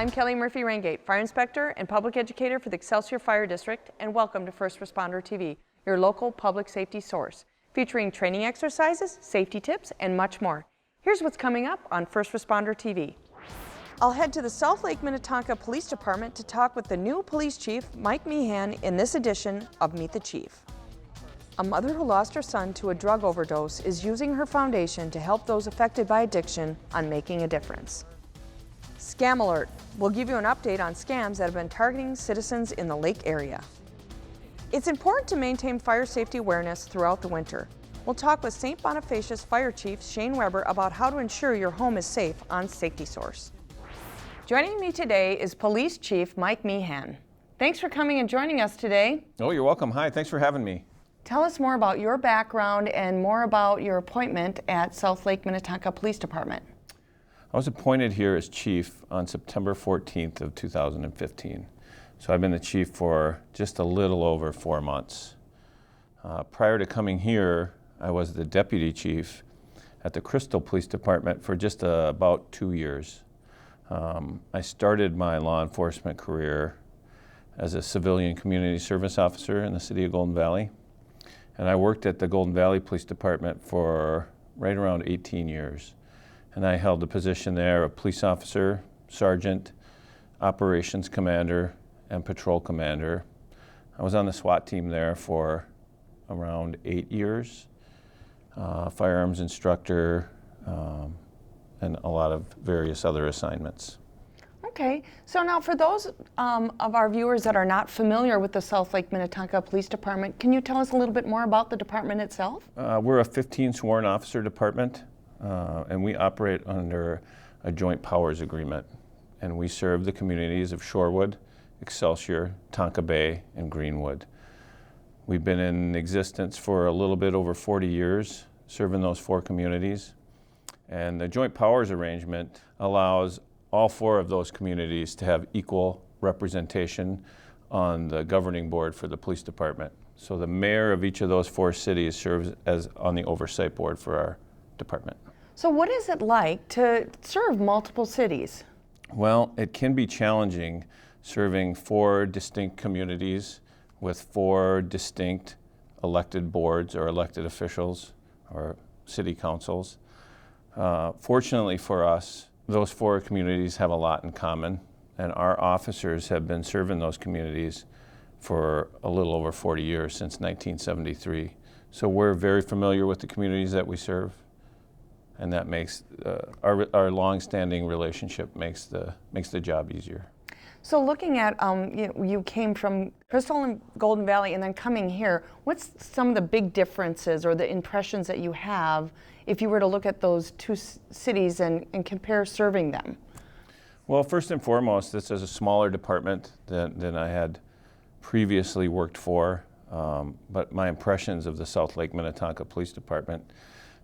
I'm Kellie Murphy-Ringate, Fire Inspector and Public Educator for the Excelsior Fire District, and welcome to First Responder TV, your local public safety source, featuring training exercises, safety tips, and much more. Here's what's coming up on First Responder TV. I'll head to the South Lake Minnetonka Police Department to talk with the new Police Chief, Mike Meehan, in this edition of Meet the Chief. A mother who lost her son to a drug overdose is using her foundation to help those affected by addiction on making a difference. Scam Alert. We'll give you an update on scams that have been targeting citizens in the lake area. It's important to maintain fire safety awareness throughout the winter. We'll talk with St. Bonifacius Fire Chief Shane Weber about how to ensure your home is safe on Safety Source. Joining me today is Police Chief Mike Meehan. Thanks for coming and joining us today. Oh, you're welcome. Hi, thanks for having me. Tell us more about your background and more about your appointment at South Lake Minnetonka Police Department. I was appointed here as chief on September 14th of 2015. So I've been the chief for just a little over 4 months. Prior to coming here, I was the deputy chief at the Crystal Police Department for just about 2 years. I started my law enforcement career as a civilian community service officer in the city of Golden Valley. And I worked at the Golden Valley Police Department for right around 18 years. And I held the position there of police officer, sergeant, operations commander, and patrol commander. I was on the SWAT team there for around 8 years, firearms instructor, and a lot of various other assignments. Okay, so now for those of our viewers that are not familiar with the South Lake Minnetonka Police Department, can you tell us a little bit more about the department itself? We're a 15 sworn officer department, and we operate under a joint powers agreement. And we serve the communities of Shorewood, Excelsior, Tonka Bay, and Greenwood. We've been in existence for a little bit over 40 years, serving those 4 communities. And the joint powers arrangement allows all 4 of those communities to have equal representation on the governing board for the police department. So the mayor of each of those 4 cities serves as on the oversight board for our department. So what is it like to serve multiple cities? Well, it can be challenging serving 4 distinct communities with 4 distinct elected boards or elected officials or city councils. Fortunately for us, those 4 communities have a lot in common, and our officers have been serving those communities for a little over 40 years, since 1973. So we're very familiar with the communities that we serve, and that makes our long-standing relationship makes the job easier. So looking at, you came from Crystal and Golden Valley and then coming here, what's some of the big differences or the impressions that you have if you were to look at those 2 cities and compare serving them? Well, first and foremost, this is a smaller department than I had previously worked for, but my impressions of the South Lake Minnetonka Police Department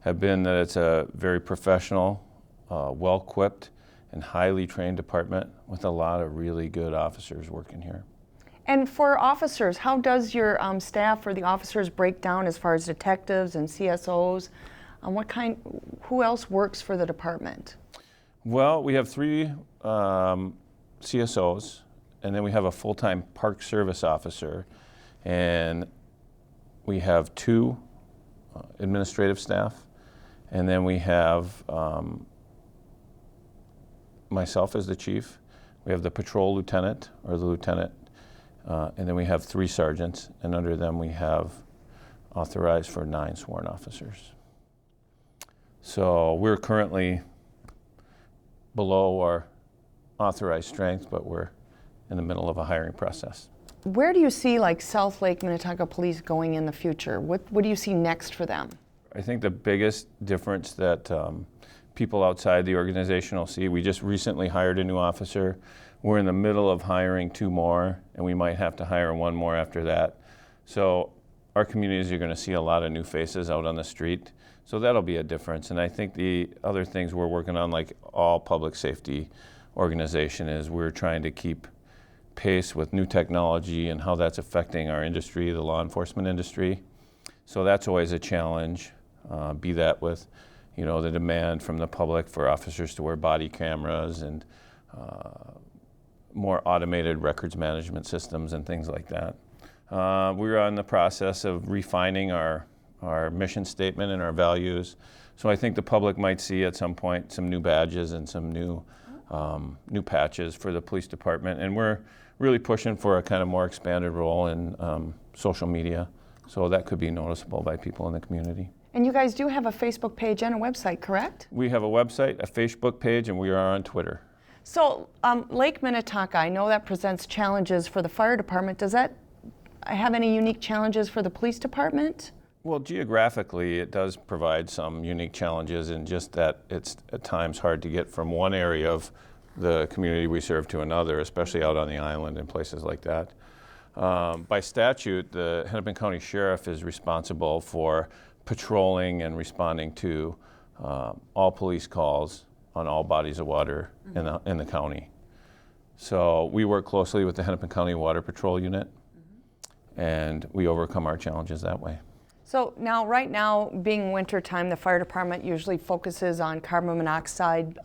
have been that it's a very professional, well-equipped, and highly trained department with a lot of really good officers working here. And for officers, how does your staff or the officers break down as far as detectives and CSOs? Who else works for the department? Well, we have 3 CSOs, and then we have a full-time park service officer, and we have 2 administrative staff, and then we have myself as the chief. We have the patrol lieutenant or the lieutenant, and then we have 3 sergeants, and under them we have authorized for 9 sworn officers. So we're currently below our authorized strength, but we're in the middle of a hiring process. Where do you see like South Lake Minnetonka Police going in the future? What do you see next for them? I think the biggest difference that people outside the organization will see, we just recently hired a new officer. We're in the middle of hiring 2 more, and we might have to hire 1 more after that. So our communities are going to see a lot of new faces out on the street. So that'll be a difference. And I think the other things we're working on, like all public safety organization, is we're trying to keep pace with new technology and how that's affecting our industry, the law enforcement industry. So that's always a challenge, be that with the demand from the public for officers to wear body cameras and more automated records management systems and things like that. We're in the process of refining our mission statement and our values. So I think the public might see at some point some new badges and some new patches for the police department. And we're really pushing for a kind of more expanded role in social media. So that could be noticeable by people in the community. And you guys do have a Facebook page and a website, correct? We have a website, a Facebook page, and we are on Twitter. So Lake Minnetonka, I know that presents challenges for the fire department. Does that have any unique challenges for the police department? Well, geographically, it does provide some unique challenges in just that it's at times hard to get from one area of the community we serve to another, especially out on the island and places like that. By statute, the Hennepin County Sheriff is responsible for patrolling and responding to all police calls on all bodies of water in the county. So we work closely with the Hennepin County Water Patrol Unit, and we overcome our challenges that way. So now, right now, being winter time, the fire department usually focuses on carbon monoxide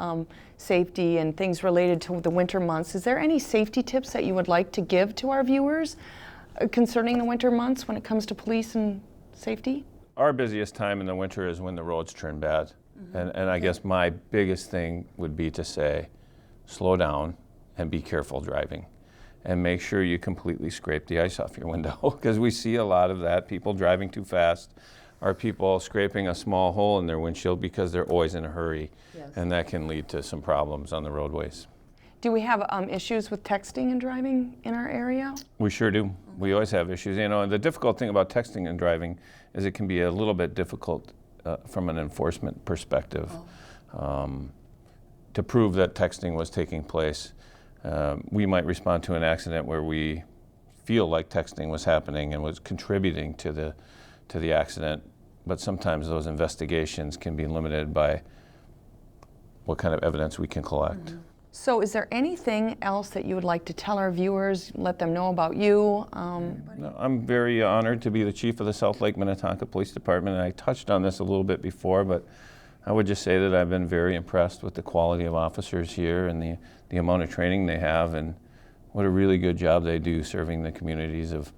safety and things related to the winter months. Is there any safety tips that you would like to give to our viewers concerning the winter months when it comes to police and safety? Our busiest time in the winter is when the roads turn bad. And I guess my biggest thing would be to say, slow down and be careful driving. And make sure you completely scrape the ice off your window, because we see a lot of that, people driving too fast, or people scraping a small hole in their windshield because they're always in a hurry, and that can lead to some problems on the roadways. Do we have issues with texting and driving in our area? We sure do. We always have issues. You know, and the difficult thing about texting and driving is it can be a little bit difficult from an enforcement perspective to prove that texting was taking place. We might respond to an accident where we feel like texting was happening and was contributing to the accident, but sometimes those investigations can be limited by what kind of evidence we can collect. So is there anything else that you would like to tell our viewers, let them know about you? No, I'm very honored to be the chief of the South Lake Minnetonka Police Department, and I touched on this a little bit before, but I would just say that I've been very impressed with the quality of officers here and the amount of training they have, and what a really good job they do serving the communities of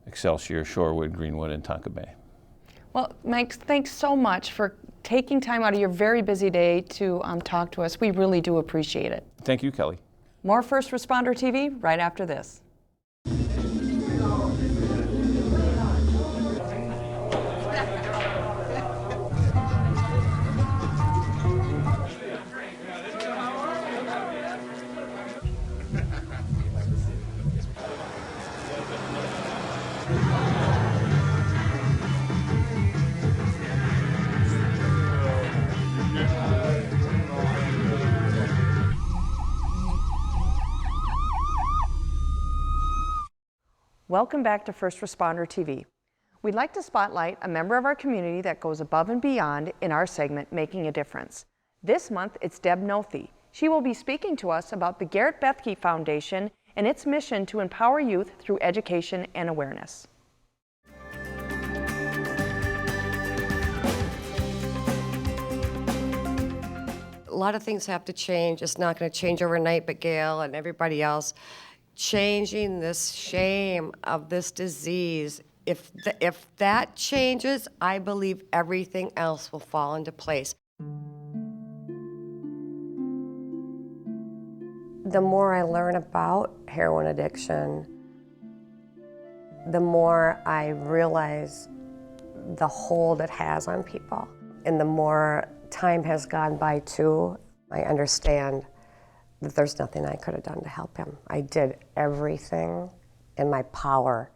Excelsior, Shorewood, Greenwood, and Tonka Bay. Well, Mike, thanks so much for taking time out of your very busy day to talk to us. We really do appreciate it. Thank you, Kelly. More First Responder TV right after this. Welcome back to First Responder TV. We'd like to spotlight a member of our community that goes above and beyond in our segment, Making a Difference. This month, it's Deb Nothi. She will be speaking to us about the Garrett Bethke Foundation and its mission to empower youth through education and awareness. A lot of things have to change. It's not going to change overnight, but Gail and everybody else, changing this shame of this disease, if that changes, I believe everything else will fall into place. The more I learn about heroin addiction, the more I realize the hold it has on people. And the more time has gone by too, I understand that there's nothing I could have done to help him. I did everything in my power.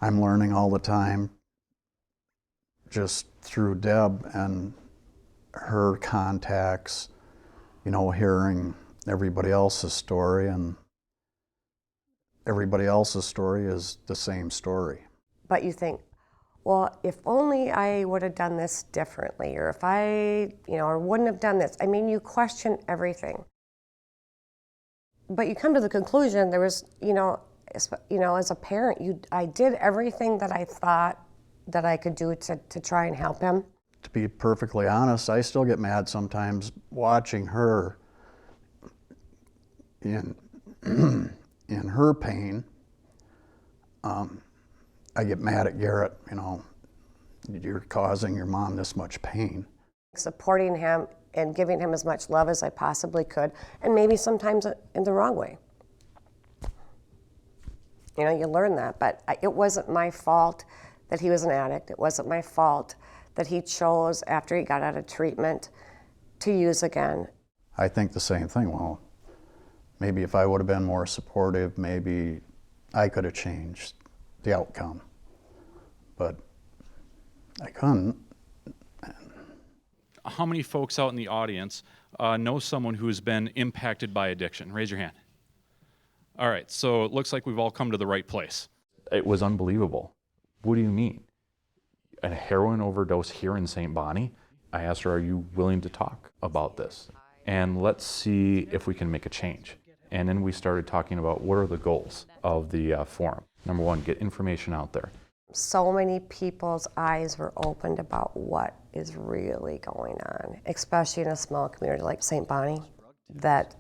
I'm learning all the time, just through Deb and her contacts, you know, hearing everybody else's story, and everybody else's story is the same story. But you think, well, if only I would have done this differently, or if I, or wouldn't have done this. I mean, you question everything. But you come to the conclusion there was, as a parent, I did everything that I thought that I could do to try and help him. To be perfectly honest, I still get mad sometimes watching her in in her pain, I get mad at Garrett, you're causing your mom this much pain. Supporting him and giving him as much love as I possibly could, and maybe sometimes in the wrong way. You learn that, but it wasn't my fault that he was an addict. It wasn't my fault that he chose, after he got out of treatment, to use again. I think the same thing. Well, maybe if I would have been more supportive, maybe I could have changed the outcome. But I couldn't. How many folks out in the audience know someone who has been impacted by addiction? Raise your hand. All right, so it looks like we've all come to the right place. It was unbelievable. What do you mean? A heroin overdose here in St. Bonnie? I asked her, are you willing to talk about this? And let's see if we can make a change. And then we started talking about what are the goals of the forum. Number one, get information out there. So many people's eyes were opened about what is really going on, especially in a small community like St. Bonnie, that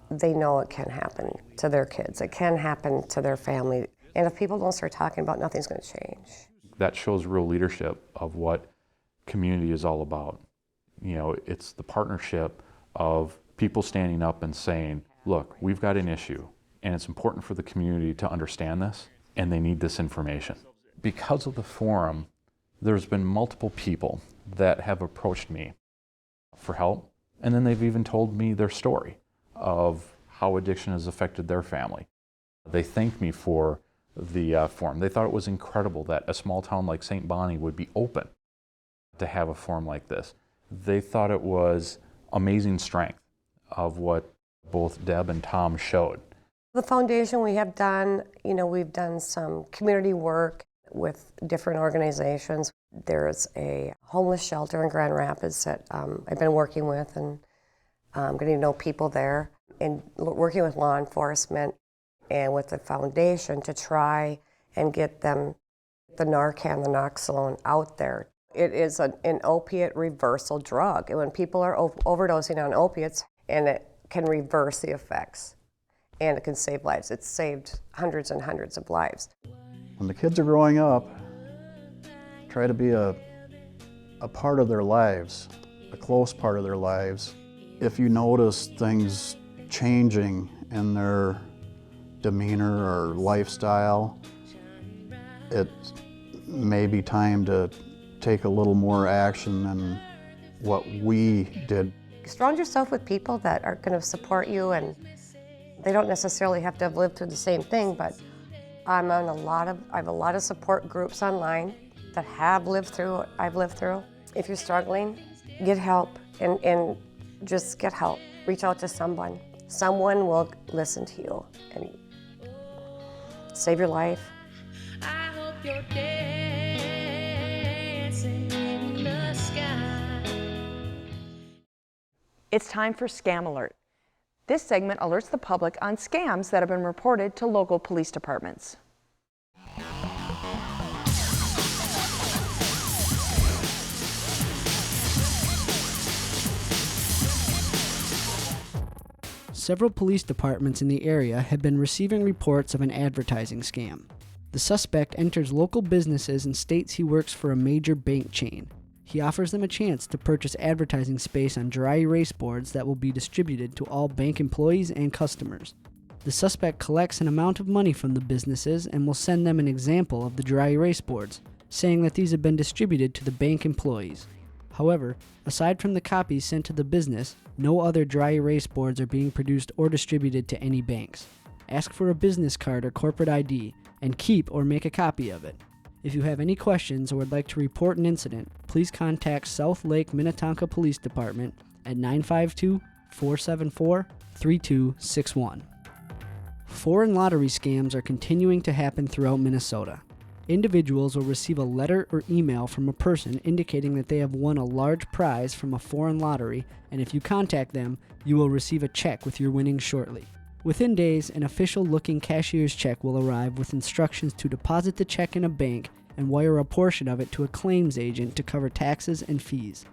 they know it can happen to their kids. It can happen to their family. And if people don't start talking about it, nothing's going to change. That shows real leadership of what community is all about. It's the partnership of people standing up and saying, look, we've got an issue, and it's important for the community to understand this, and they need this information. Because of the forum, there's been multiple people that have approached me for help, and then they've even told me their story of how addiction has affected their family. They thanked me for the forum. They thought it was incredible that a small town like St. Bonnie would be open to have a forum like this. They thought it was amazing strength of what both Deb and Tom showed. The foundation we have done, we've done some community work with different organizations. There's a homeless shelter in Grand Rapids that I've been working with, and getting to know people there, and working with law enforcement and with the foundation to try and get them the Narcan, the Naloxone out there. It is an opiate reversal drug. And when people are overdosing on opiates, and it can reverse the effects, and it can save lives. It's saved hundreds and hundreds of lives. When the kids are growing up, try to be a part of their lives, a close part of their lives. If you notice things changing in their demeanor or lifestyle, it may be time to take a little more action than what we did. Surround yourself with people that are going to support you, and they don't necessarily have to have lived through the same thing, but I have a lot of support groups online that have lived through what I've lived through. If you're struggling, get help, and just get help. Reach out to someone. Someone will listen to you and save your life. I hope you're dancing in the sky. It's time for Scam Alert. This segment alerts the public on scams that have been reported to local police departments. Several police departments in the area have been receiving reports of an advertising scam. The suspect enters local businesses and states he works for a major bank chain. He offers them a chance to purchase advertising space on dry erase boards that will be distributed to all bank employees and customers. The suspect collects an amount of money from the businesses and will send them an example of the dry erase boards, saying that these have been distributed to the bank employees. However, aside from the copies sent to the business, no other dry erase boards are being produced or distributed to any banks. Ask for a business card or corporate ID, and keep or make a copy of it. If you have any questions or would like to report an incident, please contact South Lake Minnetonka Police Department at 952-474-3261. Foreign lottery scams are continuing to happen throughout Minnesota. Individuals will receive a letter or email from a person indicating that they have won a large prize from a foreign lottery, and if you contact them, you will receive a check with your winnings shortly. Within days, an official-looking cashier's check will arrive with instructions to deposit the check in a bank and wire a portion of it to a claims agent to cover taxes and fees.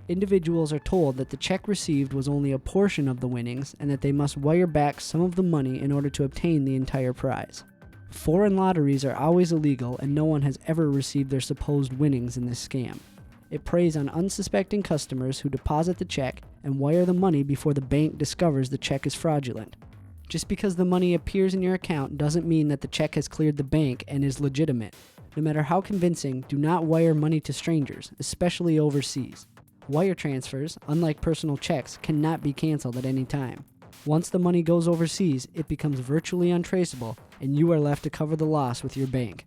Individuals are told that the check received was only a portion of the winnings and that they must wire back some of the money in order to obtain the entire prize. Foreign lotteries are always illegal and no one has ever received their supposed winnings in this scam. It preys on unsuspecting customers who deposit the check and wire the money before the bank discovers the check is fraudulent. Just because the money appears in your account doesn't mean that the check has cleared the bank and is legitimate. No matter how convincing, do not wire money to strangers, especially overseas. Wire transfers, unlike personal checks, cannot be canceled at any time. Once the money goes overseas, it becomes virtually untraceable, and you are left to cover the loss with your bank.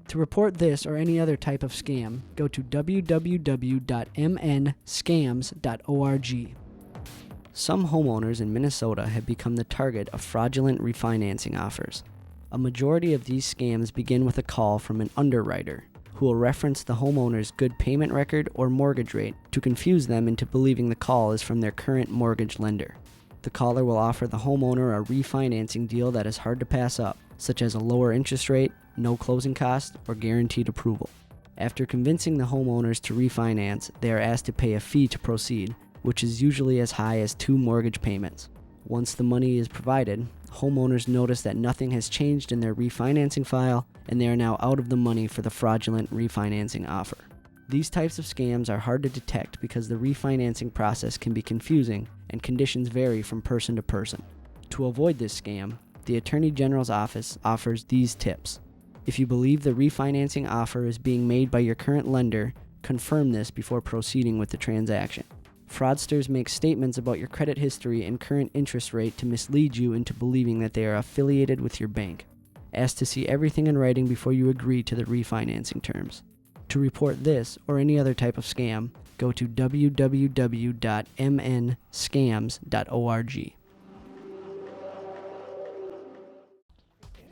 To report this or any other type of scam, go to www.mnscams.org. Some homeowners in Minnesota have become the target of fraudulent refinancing offers. A majority of these scams begin with a call from an underwriter, who will reference the homeowner's good payment record or mortgage rate to confuse them into believing the call is from their current mortgage lender. The caller will offer the homeowner a refinancing deal that is hard to pass up, such as a lower interest rate, no closing costs, or guaranteed approval. After convincing the homeowners to refinance, they are asked to pay a fee to proceed, which is usually as high as 2 mortgage payments. Once the money is provided, homeowners notice that nothing has changed in their refinancing file, and they are now out of the money for the fraudulent refinancing offer. These types of scams are hard to detect because the refinancing process can be confusing and conditions vary from person to person. To avoid this scam, the Attorney General's office offers these tips. If you believe the refinancing offer is being made by your current lender, confirm this before proceeding with the transaction. Fraudsters make statements about your credit history and current interest rate to mislead you into believing that they are affiliated with your bank. Ask to see everything in writing before you agree to the refinancing terms. To report this or any other type of scam, go to www.mnscams.org.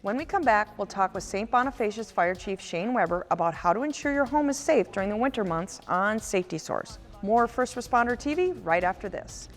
When we come back, we'll talk with St. Bonifacius Fire Chief Shane Weber about how to ensure your home is safe during the winter months on Safety Source. More First Responder TV right after this.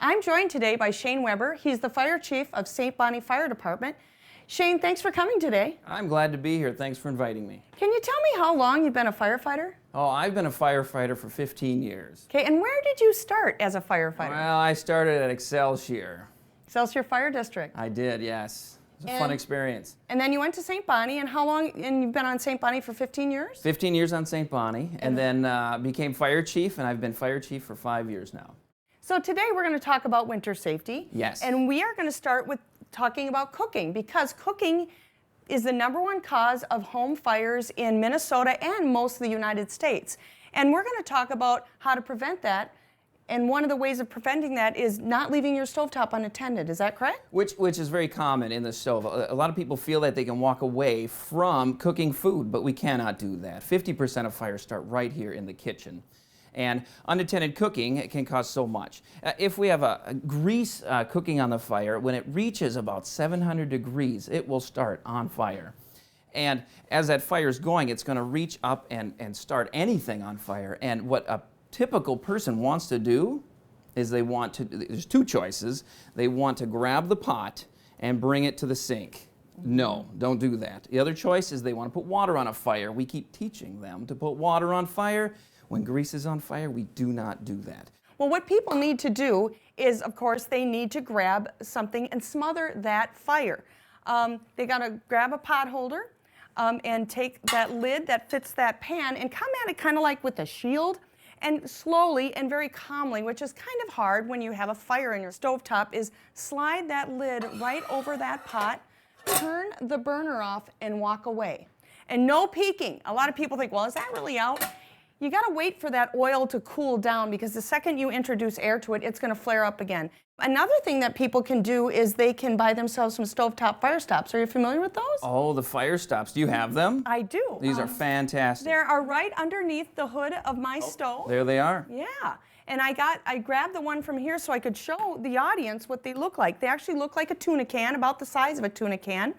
I'm joined today by Shane Weber. He's the Fire Chief of St. Bonnie Fire Department. Shane, thanks for coming today. I'm glad to be here. Thanks for inviting me. Can you tell me how long you've been a firefighter? Oh, I've been a firefighter for 15 years. Okay, and where did you start as a firefighter? Well, I started at Excelsior. Excelsior Fire District. I did, yes. It was a fun experience. And then you went to St. Bonnie, and how long, and you've been on St. Bonnie for 15 years? 15 years on St. Bonnie, and then became fire chief, and I've been fire chief for 5 years now. So today we're going to talk about winter safety. Yes. And we are going to start with talking about cooking, because cooking is the #1 cause of home fires in Minnesota and most of the United States. And we're going to talk about how to prevent that. And one of the ways of preventing that is not leaving your stovetop unattended. Is that correct? Which is very common in the stove. A lot of people feel that they can walk away from cooking food, but we cannot do that. 50% of fires start right here in the kitchen. And unattended cooking can cause so much. If we have a grease cooking on the fire, when it reaches about 700 degrees, it will start on fire. And as that fire is going, it's going to reach up and start anything on fire. And what a typical person wants to do is there's 2 choices. They want to grab the pot and bring it to the sink. No, don't do that. The other choice is they want to put water on a fire. We keep teaching them to put water on fire. When grease is on fire, we do not do that. Well, what people need to do is, of course, they need to grab something and smother that fire. They got to grab a pot holder and take that lid that fits that pan and come at it kind of like with a shield, and slowly and very calmly, which is kind of hard when you have a fire in your stovetop, is slide that lid right over that pot, turn the burner off, and walk away. And no peeking. A lot of people think, well, is that really out? You got to wait for that oil to cool down, because the second you introduce air to it, it's going to flare up again. Another thing that people can do is they can buy themselves some stovetop fire stops. Are you familiar with those? Oh, the fire stops. Do you have them? I do. These are fantastic. They are right underneath the hood of my stove. There they are. Yeah. And I grabbed the one from here so I could show the audience what they look like. They actually look like a tuna can, about the size of a tuna can.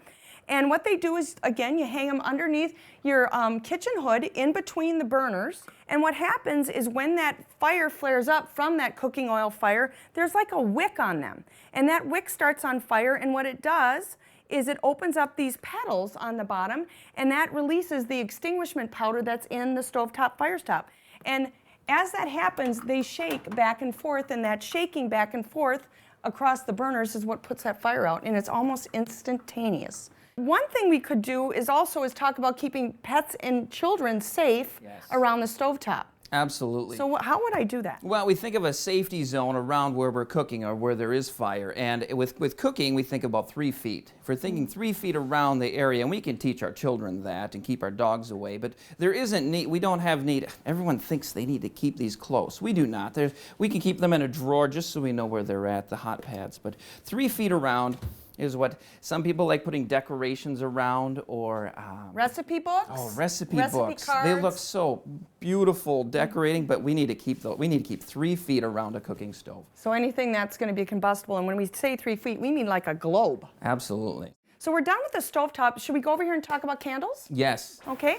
And what they do is, again, you hang them underneath your kitchen hood in between the burners. And what happens is when that fire flares up from that cooking oil fire, there's like a wick on them. And that wick starts on fire, and what it does is it opens up these petals on the bottom, and that releases the extinguishment powder that's in the stovetop fire stop. And as that happens, they shake back and forth, and that shaking back and forth across the burners is what puts that fire out, and it's almost instantaneous. One thing we could do is talk about keeping pets and children safe around the stovetop. Absolutely. So how would I do that? Well, we think of a safety zone around where we're cooking or where there is fire. And with cooking, we think about 3 feet. If we're thinking 3 feet around the area, and we can teach our children that and keep our dogs away, but there isn't need, we don't have need, everyone thinks they need to keep these close. We do not. We can keep them in a drawer just so we know where they're at, the hot pads. But 3 feet around is what some people like putting decorations around, or recipe books. Oh, recipe books. Cards. They look so beautiful decorating, but we need to keep 3 feet around a cooking stove. So anything that's going to be combustible, and when we say 3 feet, we mean like a globe. Absolutely. So we're done with the stovetop. Should we go over here and talk about candles? Yes. Okay.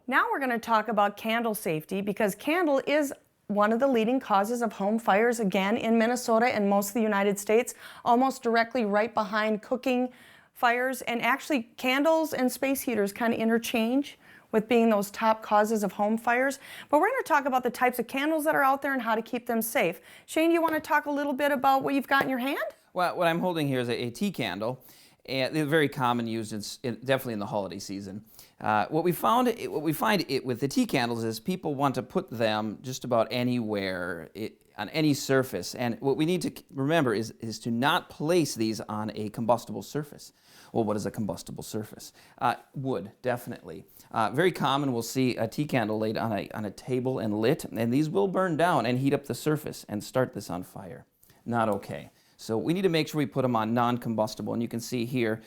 Now we're going to talk about candle safety, because candle is one of the leading causes of home fires, again, in Minnesota and most of the United States, almost directly right behind cooking fires. And actually, candles and space heaters kind of interchange with being those top causes of home fires. But we're going to talk about the types of candles that are out there and how to keep them safe. Shane, you want to talk a little bit about what you've got in your hand? Well, what I'm holding here is a tea candle. And they're very common used, definitely in the holiday season. What we find with the tea candles is people want to put them just about anywhere, on any surface. And what we need to remember is to not place these on a combustible surface. Well, what is a combustible surface? Wood, definitely. Very common, we'll see a tea candle laid on a table and lit, and these will burn down and heat up the surface and start this on fire. Not okay. So we need to make sure we put them on non-combustible. And you can see here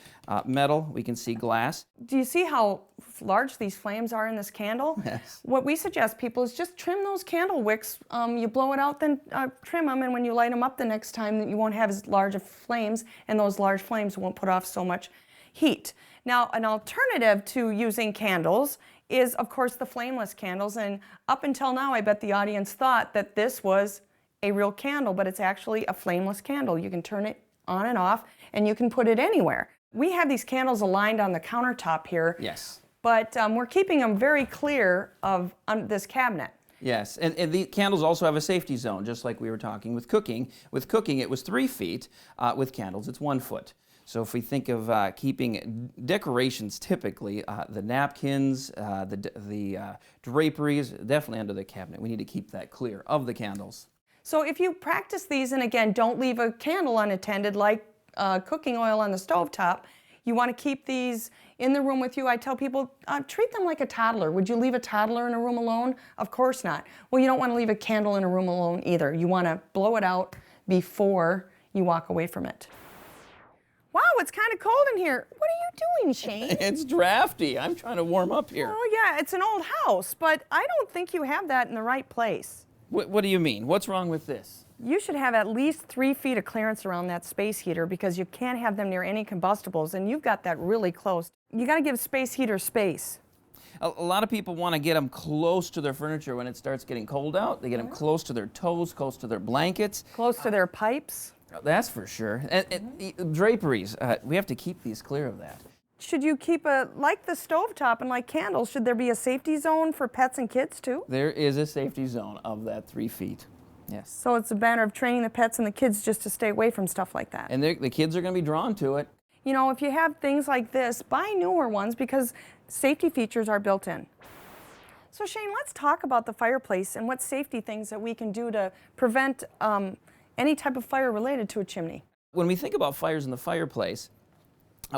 metal, we can see glass. Do you see how large these flames are in this candle? Yes. What we suggest people is just trim those candle wicks. You blow it out, then trim them, and when you light them up the next time, you won't have as large of flames, and those large flames won't put off so much heat. Now, an alternative to using candles is, of course, the flameless candles. And up until now, I bet the audience thought that this was a real candle, but it's actually a flameless candle. You can turn it on and off, and you can put it anywhere. We have these candles aligned on the countertop here. Yes. But we're keeping them very clear of this cabinet. Yes, and the candles also have a safety zone, just like we were talking with cooking. With cooking, it was 3 feet. With candles, it's 1 foot. So if we think of keeping decorations, typically the napkins, the draperies, definitely under the cabinet. We need to keep that clear of the candles. So if you practice these, and again, don't leave a candle unattended like cooking oil on the stovetop, you want to keep these in the room with you. I tell people, treat them like a toddler. Would you leave a toddler in a room alone? Of course not. Well, you don't want to leave a candle in a room alone either. You want to blow it out before you walk away from it. Wow, it's kind of cold in here. What are you doing, Shane? It's drafty. I'm trying to warm up here. Oh yeah, it's an old house, but I don't think you have that in the right place. What do you mean? What's wrong with this? You should have at least 3 feet of clearance around that space heater, because you can't have them near any combustibles, and you've got that really close. You got to give space heater space. A lot of people want to get them close to their furniture when it starts getting cold out. They get them close to their toes, close to their blankets. Close to their pipes. That's for sure. And draperies, we have to keep these clear of that. Should you keep like the stovetop and like candles, should there be a safety zone for pets and kids too? There is a safety zone of that 3 feet. Yes. So it's a matter of training the pets and the kids just to stay away from stuff like that. And the kids are going to be drawn to it. You know, if you have things like this, buy newer ones, because safety features are built in. So Shane, let's talk about the fireplace and what safety things that we can do to prevent any type of fire related to a chimney. When we think about fires in the fireplace,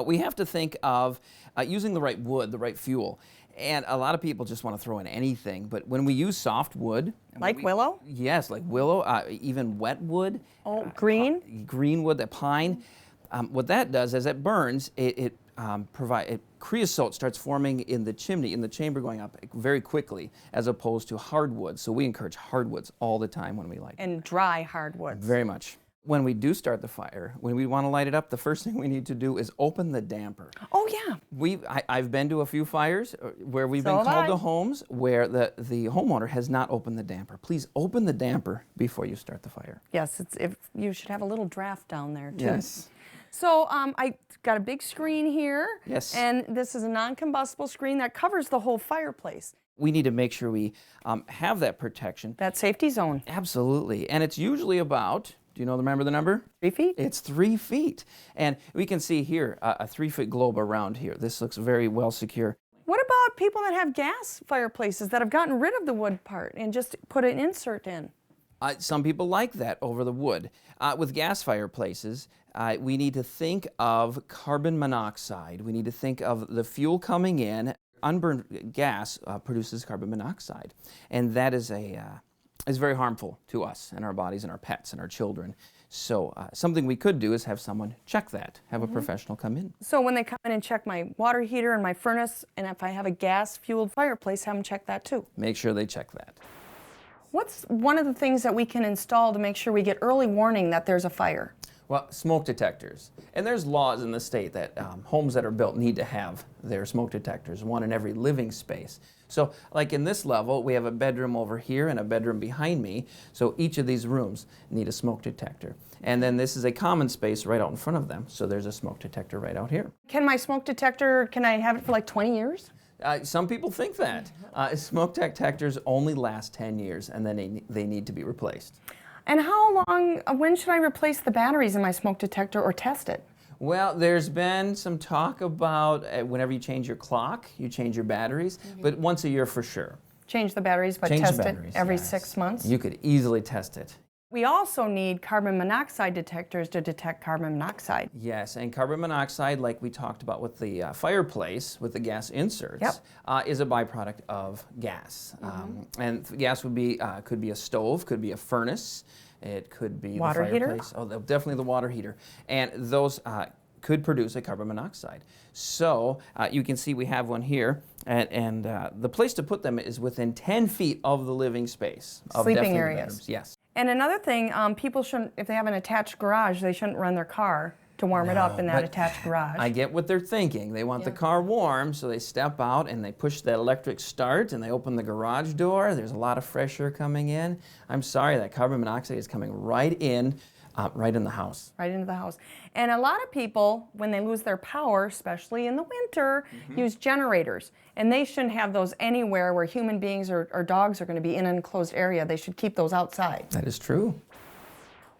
we have to think of using the right wood, the right fuel. And a lot of people just want to throw in anything, but when we use soft wood, Like willow? yes, like willow, even wet wood, Oh, green? green wood, the pine, what that does is it burns, creosote starts forming in the chimney, in the chamber going up very quickly, as opposed to hardwood. So we encourage hardwoods all the time when we light. And dry hardwoods. Very much. When we do start the fire, when we want to light it up, the first thing we need to do is open the damper. Oh, yeah. I've been to a few fires where we've So been have called I. to homes where the homeowner has not opened the damper. Please open the damper before you start the fire. Yes, you should have a little draft down there, too. Yes. So I got a big screen here. Yes. And this is a non-combustible screen that covers the whole fireplace. We need to make sure we have that protection. That safety zone. Absolutely. And it's usually about, do you remember the number? 3 feet? It's 3 feet. And we can see here a 3-foot globe around here. This looks very well secure. What about people that have gas fireplaces that have gotten rid of the wood part and just put an insert in? Some people like that over the wood. With gas fireplaces, we need to think of carbon monoxide. We need to think of the fuel coming in. Unburned gas produces carbon monoxide, and that is very harmful to us and our bodies and our pets and our children. So something we could do is have someone check that, have a professional come in. So when they come in and check my water heater and my furnace, and if I have a gas-fueled fireplace, have them check that too. Make sure they check that. What's one of the things that we can install to make sure we get early warning that there's a fire? Well, smoke detectors. And there's laws in the state that homes that are built need to have their smoke detectors, one in every living space. So like in this level, we have a bedroom over here and a bedroom behind me. So each of these rooms need a smoke detector. And then this is a common space right out in front of them. So there's a smoke detector right out here. Can my smoke detector, can I have it for like 20 years? Some people think that. Smoke detectors only last 10 years and then they need to be replaced. And how long, when should I replace the batteries in my smoke detector or test it? Well, there's been some talk about whenever you change your clock, you change your batteries, but once a year for sure. Change the batteries, but Change the test batteries, it every yes. 6 months? You could easily test it. We also need carbon monoxide detectors to detect carbon monoxide. Yes, and carbon monoxide, like we talked about with the fireplace, with the gas inserts, is a byproduct of gas. And gas would be could be a stove, could be a furnace, it could be Water the heater? fireplace. Oh, definitely the water heater. And those could produce a carbon monoxide. So you can see we have one here, and the place to put them is within 10 feet of the living space. Of Sleeping definitely the areas. bedrooms, yes. And another thing, people shouldn't, if they have an attached garage, they shouldn't run their car to warm it up in that but attached garage. I get what they're thinking. They want the car warm, so they step out and they push that electric start and they open the garage door. There's a lot of fresh air coming in. I'm sorry, that carbon monoxide is coming right in the house. Right into the house. And a lot of people, when they lose their power, especially in the winter, use generators. And they shouldn't have those anywhere where human beings or dogs are going to be in an enclosed area. They should keep those outside. That is true.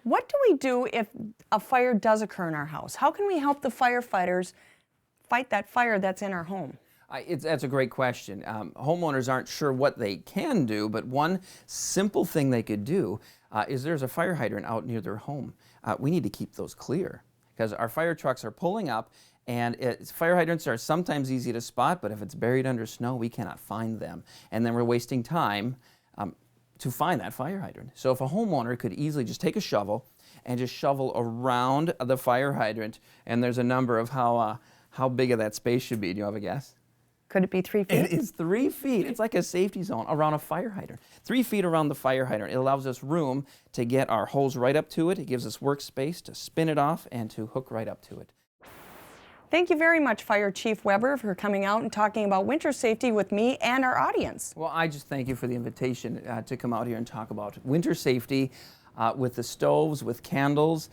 What do we do if a fire does occur in our house? How can we help the firefighters fight that fire that's in our home? That's a great question. Homeowners aren't sure what they can do, but one simple thing they could do is there's a fire hydrant out near their home. We need to keep those clear because our fire trucks are pulling up, and fire hydrants are sometimes easy to spot, but if it's buried under snow, we cannot find them. And then we're wasting time to find that fire hydrant. So if a homeowner could easily just take a shovel and just shovel around the fire hydrant, and there's a number of how big of that space should be. Do you have a guess? Could it be 3 feet? It is 3 feet. It's like a safety zone around a fire hydrant. 3 feet around the fire hydrant. It allows us room to get our hose right up to it. It gives us workspace to spin it off and to hook right up to it. Thank you very much, Fire Chief Weber, for coming out and talking about winter safety with me and our audience. Well, I just thank you for the invitation to come out here and talk about winter safety with the stoves, with candles,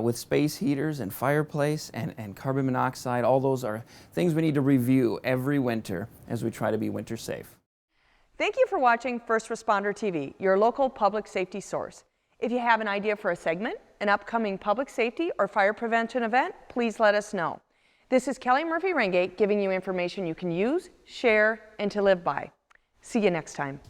with space heaters and fireplace and carbon monoxide. All those are things we need to review every winter as we try to be winter safe. Thank you for watching First Responder TV, your local public safety source. If you have an idea for a segment, an upcoming public safety or fire prevention event, please let us know. This is Kellie Murphy-Ringate giving you information you can use, share, and to live by. See you next time.